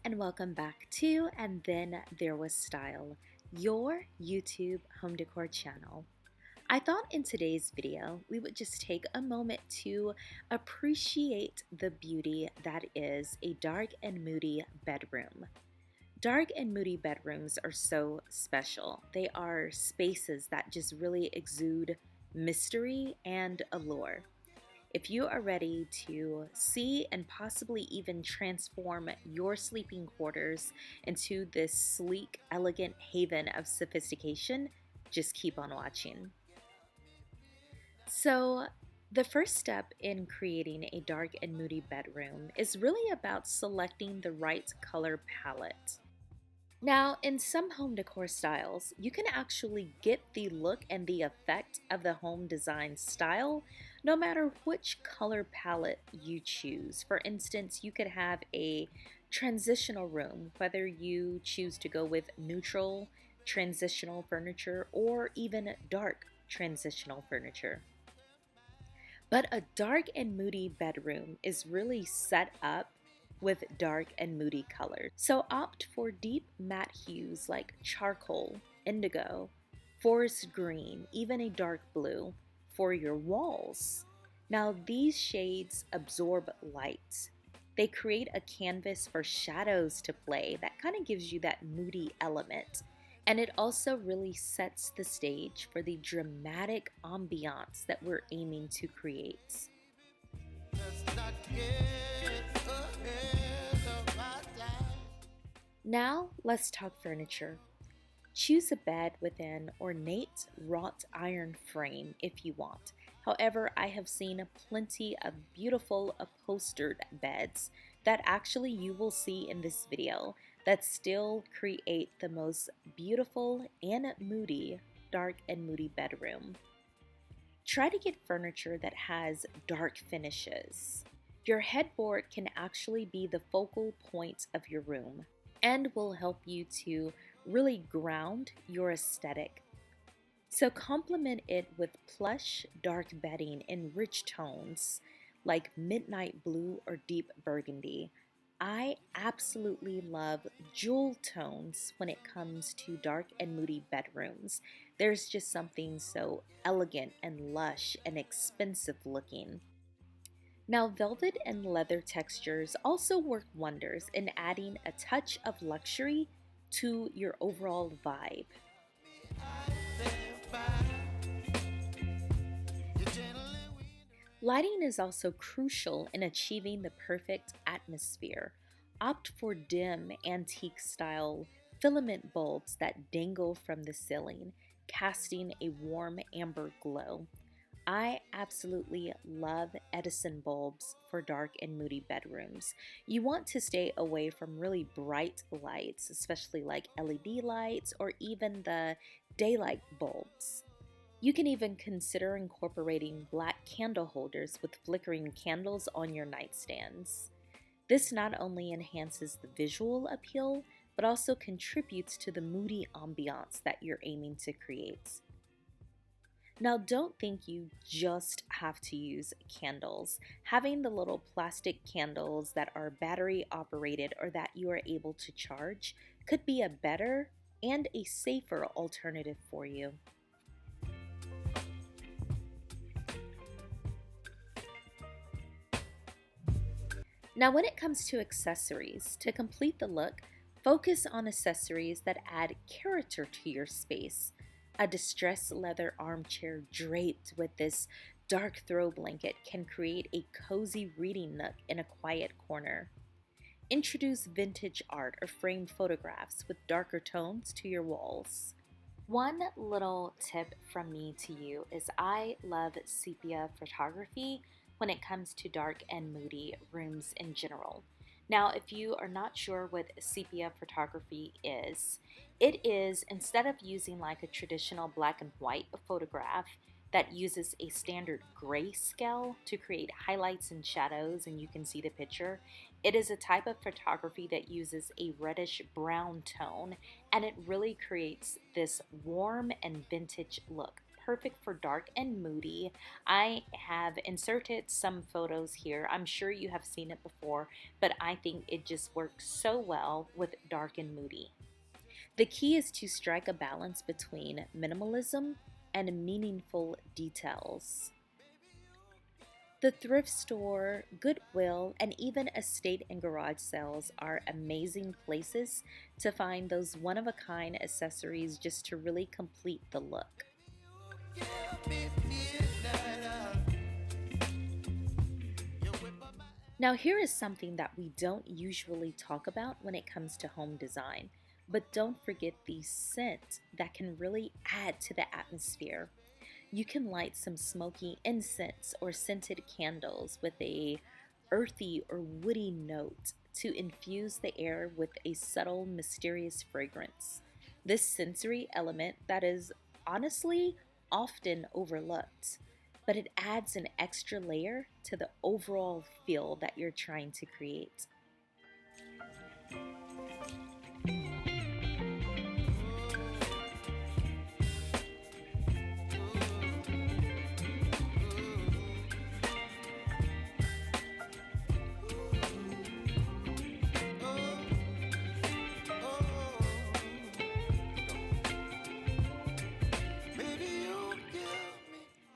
and welcome back to And Then There Was Style, your YouTube home decor channel. I thought in today's video we would just take a moment to appreciate the beauty that is a dark and moody bedroom. Dark and moody bedrooms are so special. They are spaces that just really exude mystery and allure. If you are ready to see and possibly even transform your sleeping quarters into this sleek, elegant haven of sophistication, just keep on watching. So, the first step in creating a dark and moody bedroom is really about selecting the right color palette. Now, in some home decor styles, you can actually get the look and the effect of the home design style no matter which color palette you choose. For instance, you could have a transitional room, whether you choose to go with neutral transitional furniture or even dark transitional furniture. But a dark and moody bedroom is really set up with dark and moody colors. So opt for deep matte hues like charcoal, indigo, forest green, even a dark blue for your walls. Now these shades absorb light. They create a canvas for shadows to play that kind of gives you that moody element. And it also really sets the stage for the dramatic ambiance that we're aiming to create. Now let's talk furniture. Choose a bed with an ornate wrought iron frame if you want. However, I have seen plenty of beautiful upholstered beds that actually you will see in this video that still create the most beautiful and moody dark and moody bedroom. Try to get furniture that has dark finishes. Your headboard can actually be the focal point of your room and will help you to really ground your aesthetic. So complement it with plush dark bedding in rich tones like midnight blue or deep burgundy. I absolutely love jewel tones when it comes to dark and moody bedrooms. There's just something so elegant and lush and expensive looking. Now, velvet and leather textures also work wonders in adding a touch of luxury to your overall vibe. Lighting is also crucial in achieving the perfect atmosphere. Opt for dim, antique-style filament bulbs that dangle from the ceiling, casting a warm amber glow. I absolutely love Edison bulbs for dark and moody bedrooms. You want to stay away from really bright lights, especially like LED lights or even the daylight bulbs. You can even consider incorporating black candle holders with flickering candles on your nightstands. This not only enhances the visual appeal, but also contributes to the moody ambiance that you're aiming to create. Now, don't think you just have to use candles. Having the little plastic candles that are battery operated or that you are able to charge could be a better and a safer alternative for you. Now, when it comes to accessories, to complete the look, focus on accessories that add character to your space. A distressed leather armchair draped with this dark throw blanket can create a cozy reading nook in a quiet corner. Introduce vintage art or framed photographs with darker tones to your walls. One little tip from me to you is I love sepia photography when it comes to dark and moody rooms in general. Now, if you are not sure what sepia photography is, it is, instead of using like a traditional black and white photograph that uses a standard grayscale to create highlights and shadows and you can see the picture, it is a type of photography that uses a reddish brown tone and it really creates this warm and vintage look, perfect for dark and moody. I have inserted some photos here. I'm sure you have seen it before, but I think it just works so well with dark and moody. The key is to strike a balance between minimalism and meaningful details. The thrift store, Goodwill, and even estate and garage sales are amazing places to find those one-of-a-kind accessories just to really complete the look. Now, here is something that we don't usually talk about when it comes to home design, but don't forget the scent that can really add to the atmosphere. You can light some smoky incense or scented candles with a earthy or woody note to infuse the air with a subtle, mysterious fragrance. This sensory element that is honestly often overlooked, but it adds an extra layer to the overall feel that you're trying to create.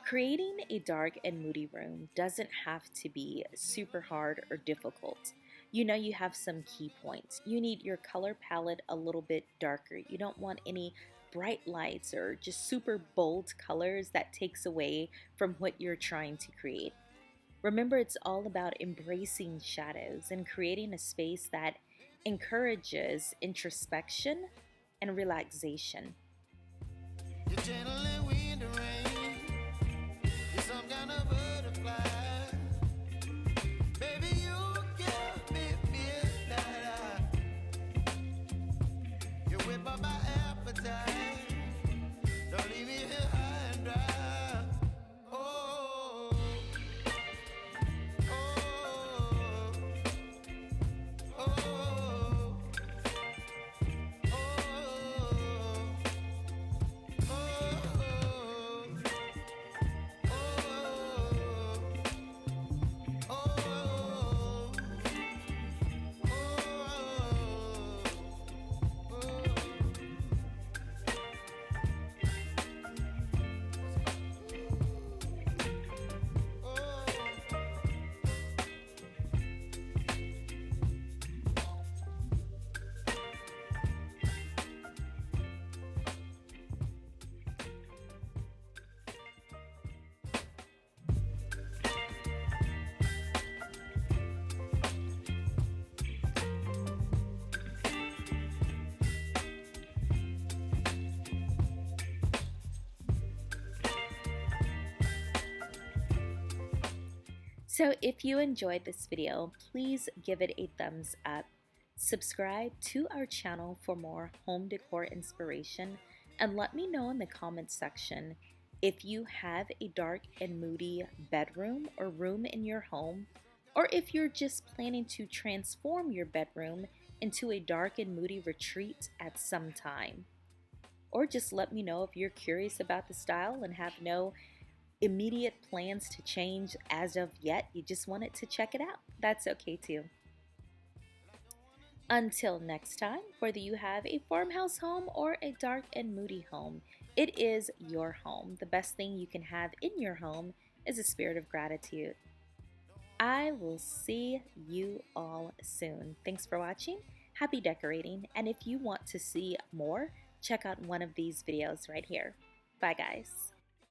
Creating a dark and moody room doesn't have to be super hard or difficult. You know, you have some key points. You need your color palette a little bit darker. You don't want any bright lights or just super bold colors that takes away from what you're trying to create. Remember, it's all about embracing shadows and creating a space that encourages introspection and relaxation. So if you enjoyed this video, please give it a thumbs up. Subscribe to our channel for more home decor inspiration, and let me know in the comments section if you have a dark and moody bedroom or room in your home, or if you're just planning to transform your bedroom into a dark and moody retreat at some time. Or just let me know if you're curious about the style and have no immediate plans to change as of yet. You just wanted to check it out. That's okay too. Until next time, whether you have a farmhouse home or a dark and moody home, it is your home. The best thing you can have in your home is a spirit of gratitude. I will see you all soon. Thanks for watching. Happy decorating. And if you want to see more, check out one of these videos right here. Bye guys.